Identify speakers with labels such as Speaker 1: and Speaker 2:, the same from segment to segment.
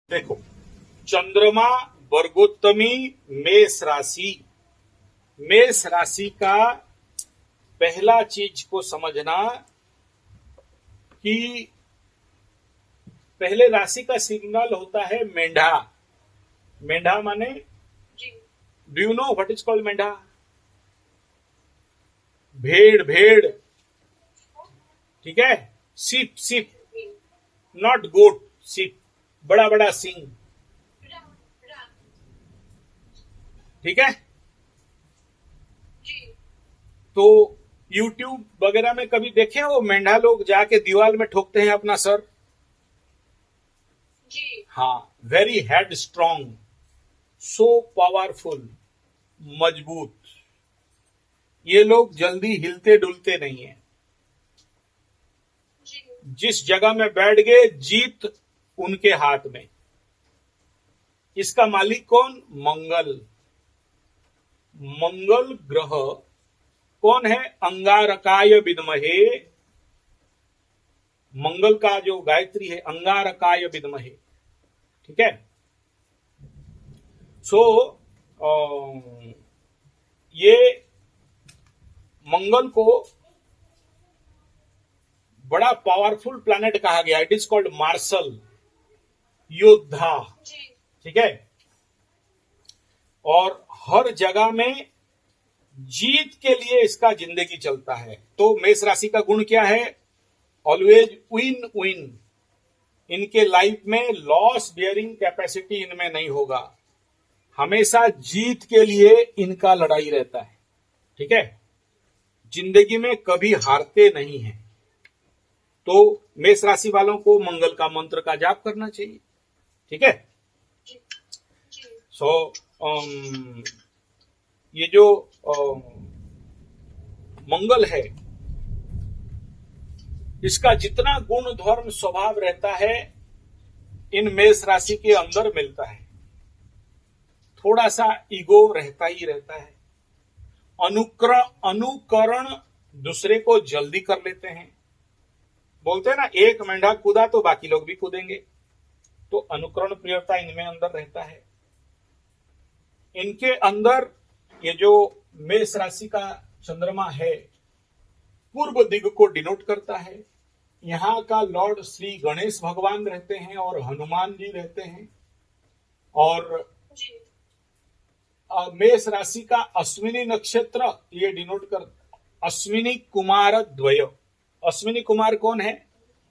Speaker 1: देखो, चंद्रमा वर्गोत्तमी मेष राशि। मेष राशि का पहला चीज को समझना कि पहले राशि का सिग्नल होता है मेंढा। मेंढा माने do you know what is called मेंढा? भेड़ भेड़, ठीक है। Sheep sheep, not goat, sheep, बड़ा बड़ा सिंह, ठीक है। तो YouTube वगैरह में कभी देखे हो मेंढा लोग जाके दीवार में ठोकते हैं अपना सर?
Speaker 2: जी।
Speaker 1: हाँ, very head strong, so powerful, मजबूत। ये लोग जल्दी हिलते डुलते नहीं हैं। जिस जगह में बैठ गए जीत उनके हाथ में। इसका मालिक कौन? मंगल। मंगल ग्रह कौन है? अंगारकाय विद्महे। मंगल का जो गायत्री है अंगारकाय विद्महे, ठीक है। सो ये मंगल को बड़ा पावरफुल प्लैनेट कहा गया। इट इज कॉल्ड मार्शल, योद्धा, ठीक है। और हर जगह में जीत के लिए इसका जिंदगी चलता है। तो मेष राशि का गुण क्या है? Always win win. इनके लाइफ में लॉस बियरिंग कैपेसिटी इनमें नहीं होगा। हमेशा जीत के लिए इनका लड़ाई रहता है, ठीक है। जिंदगी में कभी हारते नहीं हैं। तो मेष राशि वालों को मंगल का मंत्र का जाप करना चाहिए, ठीक है। सो ये जो मंगल है, इसका जितना गुण धर्म स्वभाव रहता है इन मेष राशि के अंदर मिलता है। थोड़ा सा ईगो रहता ही रहता है। अनुकरण दूसरे को जल्दी कर लेते हैं। बोलते हैं ना, एक मेंढा कूदा तो बाकी लोग भी कूदेंगे। तो अनुकरण प्रियता इनमें अंदर रहता है। इनके अंदर ये जो मेष राशि का चंद्रमा है पूर्व दिग को डिनोट करता है। यहाँ का लॉर्ड श्री गणेश भगवान रहते हैं और हनुमान जी रहते हैं। और मेष राशि का अश्विनी नक्षत्र ये डिनोट कर अश्विनी कुमार द्वय। अश्विनी कुमार कौन है?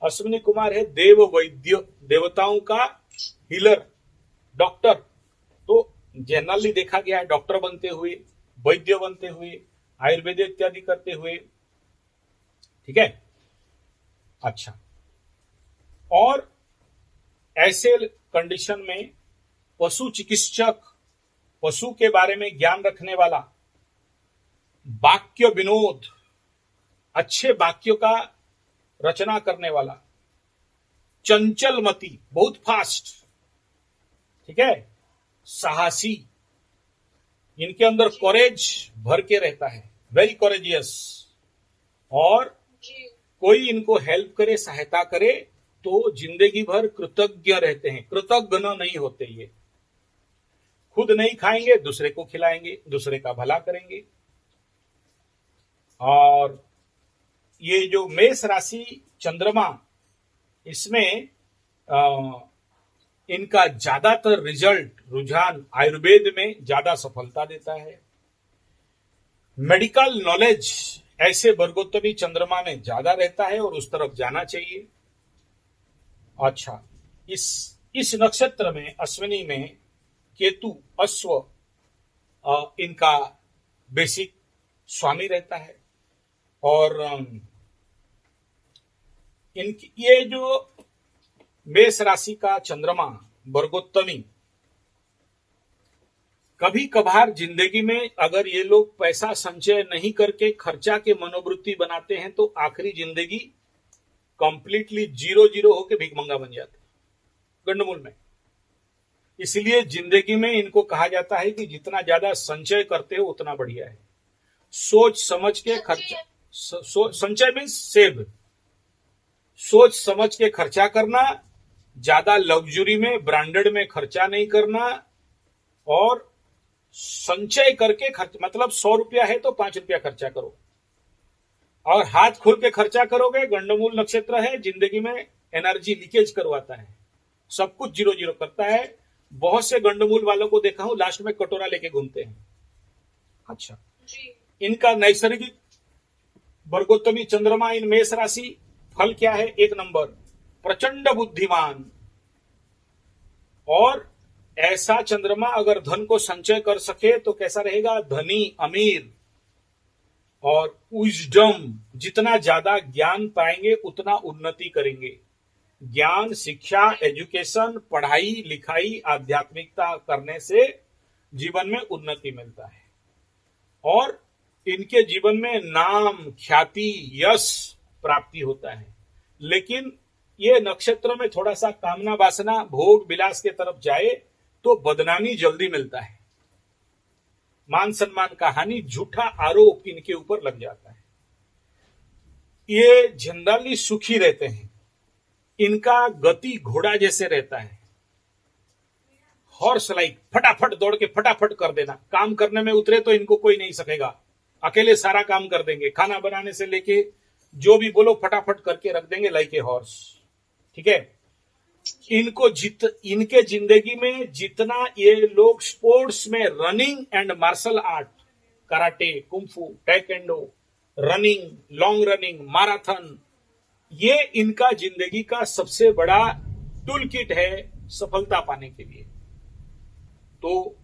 Speaker 1: अश्विनी कुमार है देव वैद्य, देवताओं का हीलर, डॉक्टर। तो जनरली देखा गया है डॉक्टर बनते हुए, वैद्य बनते हुए, आयुर्वेद इत्यादि करते हुए, ठीक है। अच्छा, और ऐसे कंडीशन में पशु चिकित्सक, पशु के बारे में ज्ञान रखने वाला, वाक्य विनोद, अच्छे वाक्यों का रचना करने वाला, चंचलमती, बहुत फास्ट, ठीक है, साहसी। इनके अंदर कॉरेज भर के रहता है, वेरी कॉरेजियस। और कोई इनको हेल्प करे, सहायता करे तो जिंदगी भर कृतज्ञ रहते हैं। कृतज्ञ नहीं होते ये। खुद नहीं खाएंगे, दूसरे को खिलाएंगे, दूसरे का भला करेंगे। और ये जो मेष राशि चंद्रमा, इसमें इनका ज्यादातर रिजल्ट, रुझान आयुर्वेद में ज्यादा सफलता देता है। मेडिकल नॉलेज ऐसे वर्गोत्तमी चंद्रमा में ज्यादा रहता है और उस तरफ जाना चाहिए। अच्छा, इस नक्षत्र में अश्विनी में केतु अश्व इनका बेसिक स्वामी रहता है। और इनकी ये जो मेष राशि का चंद्रमा वर्गोत्तमी, कभी कभार जिंदगी में अगर ये लोग पैसा संचय नहीं करके खर्चा के मनोवृत्ति बनाते हैं तो आखिरी जिंदगी कंप्लीटली जीरो जीरो होकर भिखमंगा बन जाते हैं गंडमूल में। इसलिए जिंदगी में इनको कहा जाता है कि जितना ज्यादा संचय करते हो उतना बढ़िया है। सोच समझ के खर्चा, संचय मीन्स सेव, सोच समझ के खर्चा करना ज्यादा लग्जरी में, ब्रांडेड में खर्चा नहीं करना, और संचय करके खर्च, मतलब 100 रुपया है तो 5 रुपया खर्चा करो, और हाथ खोल के खर्चा करोगे। गंडमूल नक्षत्र है, जिंदगी में एनर्जी लीकेज करवाता है, सब कुछ जीरो जीरो करता है। बहुत से गंडमूल वालों को देखा हूं, लास्ट में कटोरा लेके घूमते हैं। अच्छा, इनका नैसर्गिक वर्गोत्तमी चंद्रमा इन मेष राशि, फल क्या है? 1 नंबर, प्रचंड बुद्धिमान। और ऐसा चंद्रमा अगर धन को संचय कर सके तो कैसा रहेगा? धनी, अमीर। और विजडम, जितना ज्यादा ज्ञान पाएंगे उतना उन्नति करेंगे। ज्ञान, शिक्षा, एजुकेशन, पढ़ाई लिखाई, आध्यात्मिकता करने से जीवन में उन्नति मिलता है, और इनके जीवन में नाम, ख्याति, यश प्राप्ति होता है। लेकिन ये नक्षत्र में थोड़ा सा कामना वासना, भोग विलास के तरफ जाए तो बदनामी जल्दी मिलता है, मान सम्मान का हानि, झूठा आरोप इनके ऊपर लग जाता है। ये जनरली सुखी रहते हैं, इनका गति घोड़ा जैसे रहता है, हॉर्स लाइक, फटाफट दौड़ के फटाफट कर देना। काम करने में उतरे तो इनको कोई नहीं सकेगा, अकेले सारा काम कर देंगे, खाना बनाने से लेके जो भी बोलो फटाफट करके रख देंगे, लाइक ए हॉर्स। ठीक है, इनके जिंदगी में जितना ये लोग स्पोर्ट्स में, running and martial art, karate, kung fu, taekwondo, running, long running, marathon, ये इनका जिंदगी का सबसे बड़ा टूल किट है सफलता पाने के लिए। तो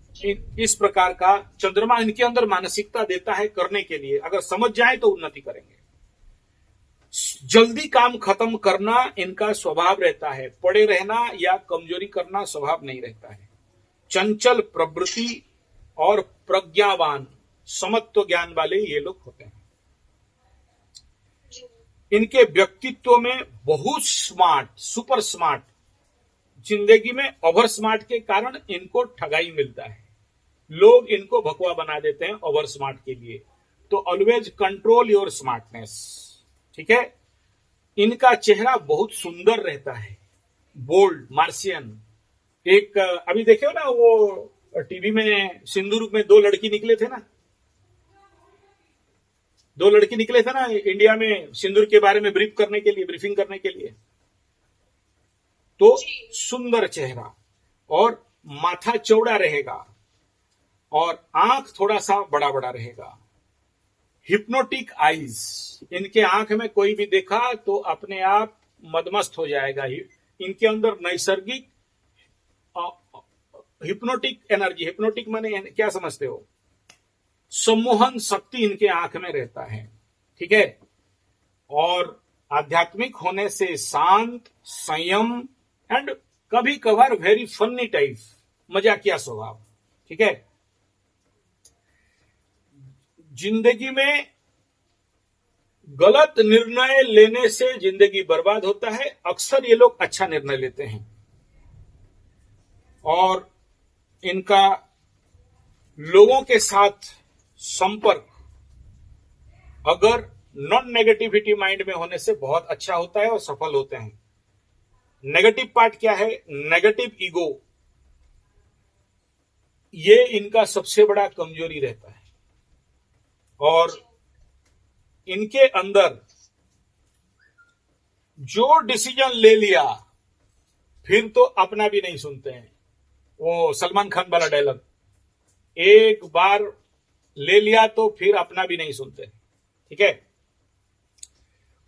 Speaker 1: इस प्रकार का चंद्रमा इनके अंदर मानसिकता देता है करने के लिए, अगर समझ जाए तो उन्नति करेंगे। जल्दी काम खत्म करना इनका स्वभाव रहता है, पड़े रहना या कमजोरी करना स्वभाव नहीं रहता है। चंचल प्रवृत्ति और प्रज्ञावान, समत्व ज्ञान वाले ये लोग होते हैं। इनके व्यक्तित्व में बहुत स्मार्ट, सुपर स्मार्ट, जिंदगी में ओवर स्मार्ट के कारण इनको ठगाई मिलता है, लोग इनको भकवा बना देते हैं ओवर स्मार्ट के लिए। तो ऑलवेज कंट्रोल योर स्मार्टनेस। ठीक है, इनका चेहरा बहुत सुंदर रहता है, बोल्ड, मार्शियन। एक अभी देखे हो ना, वो टीवी में सिंदूर में 2 लड़की निकले थे ना, 2 लड़की निकले थे ना इंडिया में, सिंदूर के बारे में ब्रीफ करने के लिए, ब्रीफिंग करने के लिए। तो सुंदर चेहरा, और माथा चौड़ा रहेगा, और आंख थोड़ा सा बड़ा बड़ा रहेगा। हिप्नोटिक आईज, इनके आंख में कोई भी देखा तो अपने आप मदमस्त हो जाएगा। इनके अंदर नैसर्गिक हिप्नोटिक एनर्जी, हिप्नोटिक माने क्या समझते हो? सम्मोहन शक्ति इनके आंख में रहता है। ठीक है, और आध्यात्मिक होने से शांत, संयम, एंड कभी कभार वेरी फनी टाइप, मजाकिया स्वभाव। ठीक है, जिंदगी में गलत निर्णय लेने से जिंदगी बर्बाद होता है, अक्सर ये लोग अच्छा निर्णय लेते हैं। और इनका लोगों के साथ संपर्क अगर नॉन नेगेटिविटी माइंड में होने से बहुत अच्छा होता है और सफल होते हैं। नेगेटिव पार्ट क्या है? नेगेटिव ईगो, ये इनका सबसे बड़ा कमजोरी रहता है। और इनके अंदर जो डिसीजन ले लिया फिर तो अपना भी नहीं सुनते हैं, वो सलमान खान वाला डायलॉग, एक बार ले लिया तो फिर अपना भी नहीं सुनते। ठीक है,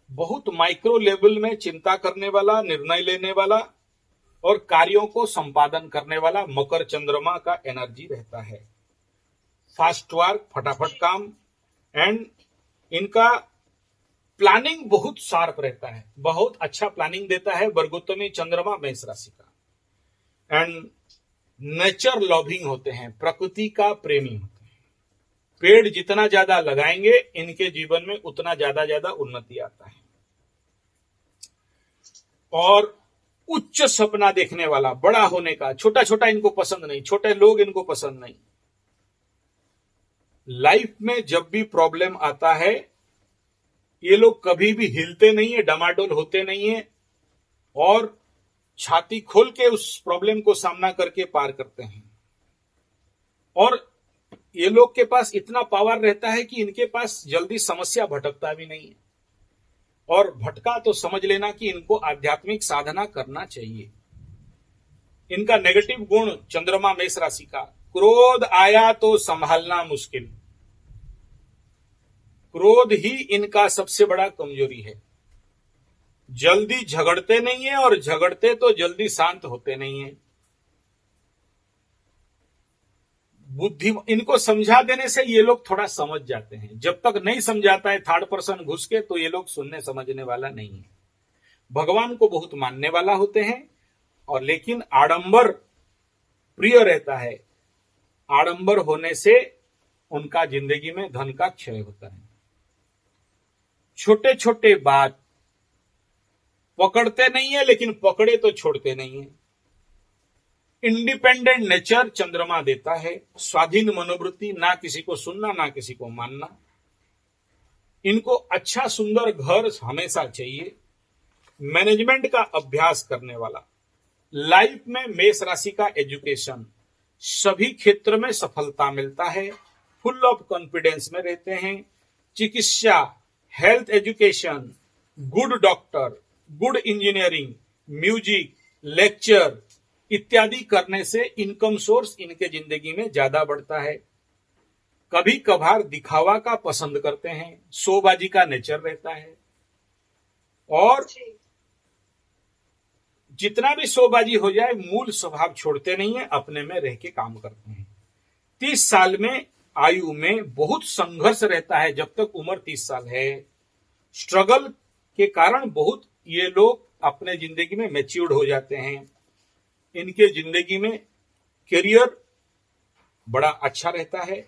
Speaker 1: बहुत माइक्रो लेवल में चिंता करने वाला, निर्णय लेने वाला और कार्यों को संपादन करने वाला मकर चंद्रमा का एनर्जी रहता है। फास्ट वर्क, फटाफट काम, एंड इनका प्लानिंग बहुत शार्प रहता है, बहुत अच्छा प्लानिंग देता है वर्गोत्तमी चंद्रमा मेष राशि का। एंड नेचर लविंग होते हैं, प्रकृति का प्रेमी होते हैं। पेड़ जितना ज्यादा लगाएंगे इनके जीवन में उतना ज्यादा उन्नति आता है। और उच्च सपना देखने वाला, बड़ा होने का, छोटा छोटा इनको पसंद नहीं, छोटे लोग इनको पसंद नहीं। लाइफ में जब भी प्रॉब्लम आता है ये लोग कभी भी हिलते नहीं है, डमाडोल होते नहीं है, और छाती खोल के उस प्रॉब्लम को सामना करके पार करते हैं। और ये लोग के पास इतना पावर रहता है कि इनके पास जल्दी समस्या भटकता भी नहीं है, और भटका तो समझ लेना कि इनको आध्यात्मिक साधना करना चाहिए। इनका नेगेटिव गुण चंद्रमा मेष राशि का, क्रोध आया तो संभालना मुश्किल। क्रोध ही इनका सबसे बड़ा कमजोरी है। जल्दी झगड़ते नहीं है, और झगड़ते तो जल्दी शांत होते नहीं है। बुद्धि इनको समझा देने से ये लोग थोड़ा समझ जाते हैं। जब तक नहीं समझाता है थर्ड पर्सन घुस के, तो ये लोग सुनने समझने वाला नहीं है। भगवान को बहुत मानने वाला होते हैं, और लेकिन आडंबर प्रिय रहता है। आडंबर होने से उनका जिंदगी में धन का क्षय होता है। छोटे छोटे बात पकड़ते नहीं है, लेकिन पकड़े तो छोड़ते नहीं है। इंडिपेंडेंट नेचर चंद्रमा देता है, स्वाधीन मनोवृत्ति, ना किसी को सुनना ना किसी को मानना। इनको अच्छा सुंदर घर हमेशा चाहिए। मैनेजमेंट का अभ्यास करने वाला। लाइफ में मेष राशि का एजुकेशन, सभी क्षेत्र में सफलता मिलता है। फुल ऑफ कॉन्फिडेंस में रहते हैं। चिकित्सा, health education, good doctor, good engineering, music, lecture इत्यादि करने से इनकम सोर्स इनके जिंदगी में ज्यादा बढ़ता है। कभी कभार दिखावा का पसंद करते हैं, शोबाजी का नेचर रहता है, और जितना भी शोबाजी हो जाए मूल स्वभाव छोड़ते नहीं है, अपने में रह के काम करते हैं। 30 साल में आयु में बहुत संघर्ष रहता है। जब तक उम्र 30 साल है, स्ट्रगल के कारण बहुत ये लोग अपने जिंदगी में मैच्योर्ड हो जाते हैं। इनके जिंदगी में करियर बड़ा अच्छा रहता है।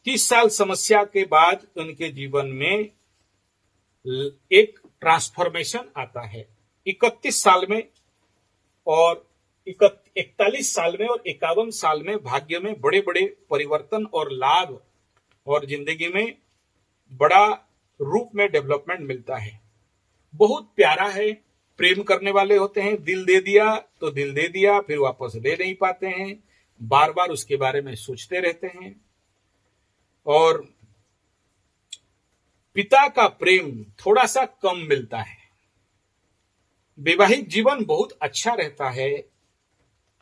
Speaker 1: 30 साल समस्या के बाद उनके जीवन में एक ट्रांसफॉर्मेशन आता है। 31 साल में और 41 साल में और 51 साल में भाग्य में बड़े बड़े परिवर्तन और लाभ और जिंदगी में बड़ा रूप में डेवलपमेंट मिलता है। बहुत प्यारा है। प्रेम करने वाले होते हैं। दिल दे दिया तो दिल दे दिया, फिर वापस ले नहीं पाते हैं, बार बार उसके बारे में सोचते रहते हैं। और पिता का प्रेम थोड़ा सा कम मिलता है। वैवाहिक जीवन बहुत अच्छा रहता है,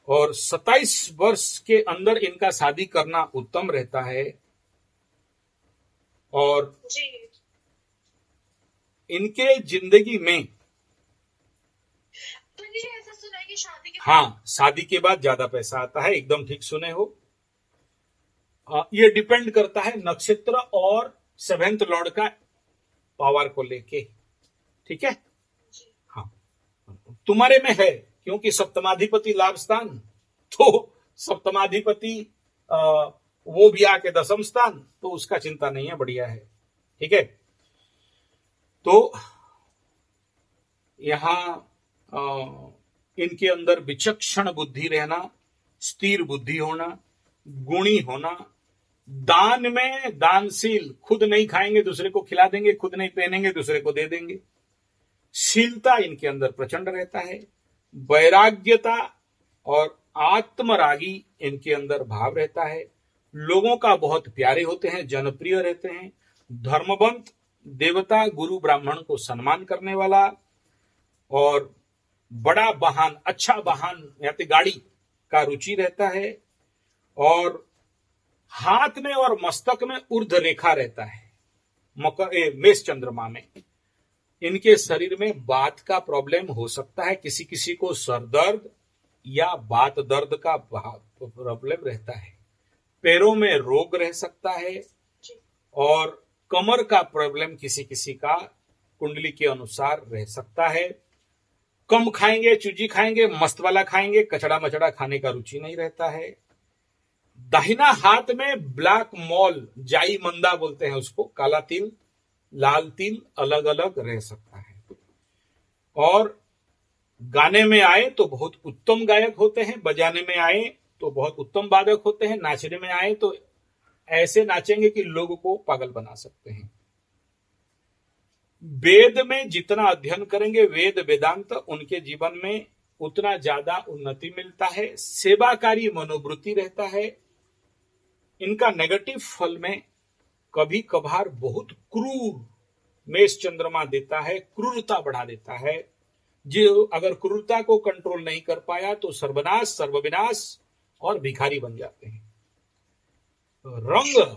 Speaker 1: और 27 वर्ष के अंदर इनका शादी करना उत्तम रहता है। और इनके जिंदगी में
Speaker 2: ऐसा सुना है कि शादी के
Speaker 1: हाँ, शादी के बाद ज्यादा पैसा आता है। एकदम ठीक सुने हो। ये डिपेंड करता है नक्षत्र और 7th लॉर्ड का पावर को लेके। ठीक है। हाँ, तुम्हारे में है, क्योंकि सप्तमाधिपति लाभ स्थान, तो सप्तमाधिपति वो भी आके 10th स्थान, तो उसका चिंता नहीं है, बढ़िया है। ठीक है। तो यहां इनके अंदर विचक्षण बुद्धि रहना, स्थिर बुद्धि होना, गुणी होना, दान में दानशील, खुद नहीं खाएंगे दूसरे को खिला देंगे, खुद नहीं पहनेंगे दूसरे को दे देंगे। शीलता इनके अंदर प्रचंड रहता है। वैराग्यता और आत्मरागी इनके अंदर भाव रहता है। लोगों का बहुत प्यारे होते हैं, जनप्रिय रहते हैं। धर्मवंत, देवता, गुरु, ब्राह्मण को सम्मान करने वाला, और बड़ा वाहन, अच्छा वाहन या तो गाड़ी का रुचि रहता है। और हाथ में और मस्तक में ऊर्ध्व रेखा रहता है। मेष चंद्रमा में इनके शरीर में बात का प्रॉब्लम हो सकता है। किसी किसी को सर दर्द या बात दर्द का प्रॉब्लम रहता है। पैरों में रोग रह सकता है, और कमर का प्रॉब्लम किसी किसी का कुंडली के अनुसार रह सकता है। कम खाएंगे, चूजी खाएंगे, मस्त वाला खाएंगे, कचड़ा मचड़ा खाने का रुचि नहीं रहता है। दाहिना हाथ में ब्लैक मॉल, जाई मंदा बोलते हैं उसको, काला तिल, लाल तिल अलग अलग रह सकता है। और गाने में आए तो बहुत उत्तम गायक होते हैं, बजाने में आए तो बहुत उत्तम वादक होते हैं, नाचने में आए तो ऐसे नाचेंगे कि लोगों को पागल बना सकते हैं। वेद में जितना अध्ययन करेंगे, वेद वेदांत, उनके जीवन में उतना ज्यादा उन्नति मिलता है, सेवाकारी मनोवृत्ति रहता है। इनका नेगेटिव फल में कभी कभार बहुत क्रूर मेष चंद्रमा देता है, क्रूरता बढ़ा देता है। जो अगर क्रूरता को कंट्रोल नहीं कर पाया तो सर्वनाश, सर्वविनाश और भिखारी बन जाते हैं। रंग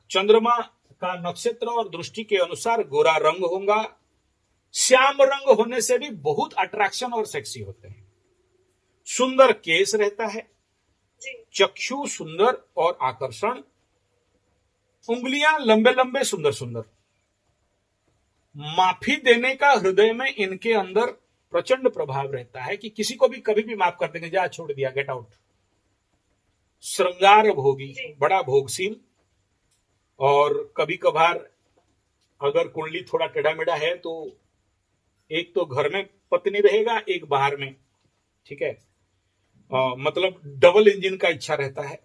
Speaker 1: चंद्रमा का नक्षत्र और दृष्टि के अनुसार गोरा रंग होगा। श्याम रंग होने से भी बहुत अट्रैक्शन और सेक्सी होते हैं। सुंदर केस रहता है,
Speaker 2: जी
Speaker 1: चक्षु सुंदर और आकर्षण, उंगलियां लंबे लंबे सुंदर सुंदर। माफी देने का हृदय में इनके अंदर प्रचंड प्रभाव रहता है कि किसी को भी कभी भी माफ कर देंगे, जा छोड़ दिया, गेट आउट। श्रृंगार भोगी, बड़ा भोगशील, और कभी कभार अगर कुंडली थोड़ा टेढ़ा मेढ़ा है तो एक तो घर में पत्नी रहेगा, एक बाहर में, ठीक है। मतलब डबल इंजन का इच्छा रहता है।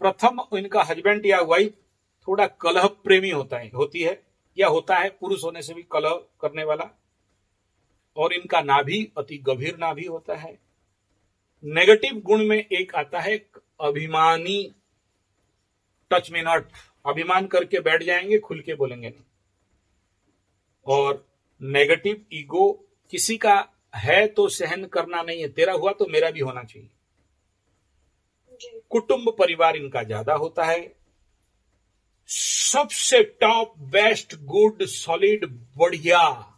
Speaker 1: प्रथम इनका हस्बैंड या वाइफ थोड़ा कलह प्रेमी होती है या होता है, पुरुष होने से भी कलह करने वाला। और इनका नाभि अति गंभीर नाभि होता है। नेगेटिव गुण में एक आता है अभिमानी, टच में नॉट, अभिमान करके बैठ जाएंगे, खुल के बोलेंगे नहीं। और नेगेटिव ईगो, किसी का है तो सहन करना नहीं है, तेरा हुआ तो मेरा भी होना चाहिए। कुटुंब परिवार इनका ज्यादा होता है। सबसे टॉप, बेस्ट, गुड, सॉलिड, बढ़िया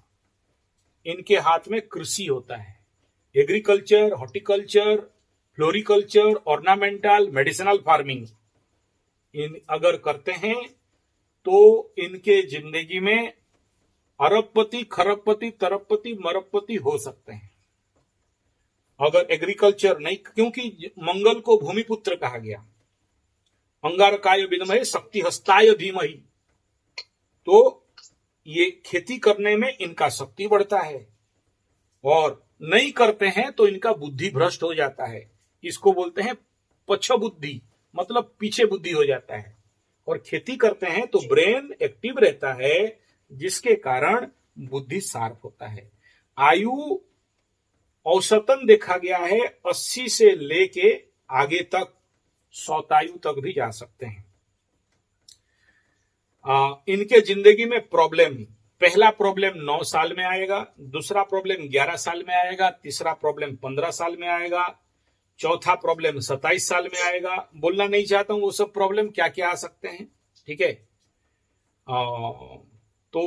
Speaker 1: इनके हाथ में कृषि होता है। Agriculture, horticulture, floriculture, ornamental, medicinal farming in अगर करते हैं तो इनके जिंदगी में अरबपति, खरबपति, तरबपति, मरबपति हो सकते हैं। अगर एग्रीकल्चर नहीं, क्योंकि मंगल को भूमिपुत्र कहा गया, अंगारकाय विद्महे शक्ति हस्ताय धीमहि, तो ये खेती करने में इनका शक्ति बढ़ता है। और नहीं करते हैं तो इनका बुद्धि भ्रष्ट हो जाता है। इसको बोलते हैं पछ बुद्धि, मतलब पीछे बुद्धि हो जाता है। और खेती करते हैं तो ब्रेन एक्टिव रहता है, जिसके कारण बुद्धि शार्प होता है। आयु औसतन देखा गया है 80 से लेके आगे तक 100 तक भी जा सकते हैं। इनके जिंदगी में प्रॉब्लम, पहला प्रॉब्लम 9 साल में आएगा, दूसरा प्रॉब्लम 11 साल में आएगा, तीसरा प्रॉब्लम 15 साल में आएगा, चौथा प्रॉब्लम 27 साल में आएगा। बोलना नहीं चाहता हूं वो सब प्रॉब्लम क्या क्या आ सकते हैं, ठीक है। तो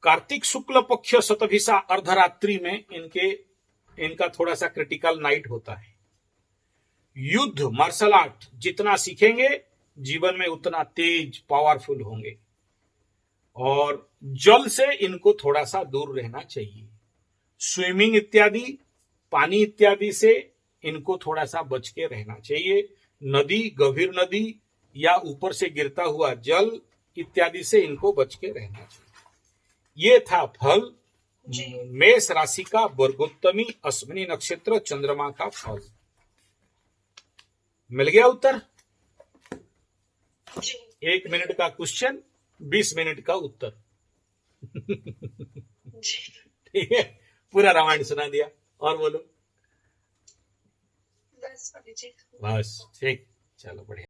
Speaker 1: कार्तिक शुक्ल पक्ष शतभिषा अर्धरात्रि में इनका थोड़ा सा क्रिटिकल नाइट होता है। युद्ध, मार्शल आर्ट जितना सीखेंगे जीवन में उतना तेज, पावरफुल होंगे। और जल से इनको थोड़ा सा दूर रहना चाहिए। स्विमिंग इत्यादि, पानी इत्यादि से इनको थोड़ा सा बच के रहना चाहिए। नदी, गंभीर नदी या ऊपर से गिरता हुआ जल इत्यादि से इनको बच के रहना चाहिए। ये था फल मेष राशि का वर्गोत्तमी अश्विनी नक्षत्र चंद्रमा का फल। मिल गया उत्तर? 1 मिनट का क्वेश्चन, 20 मिनट का उत्तर। ठीक है, पूरा रामायण सुना दिया। और बोलो। बस ठीक, चलो बढ़िया।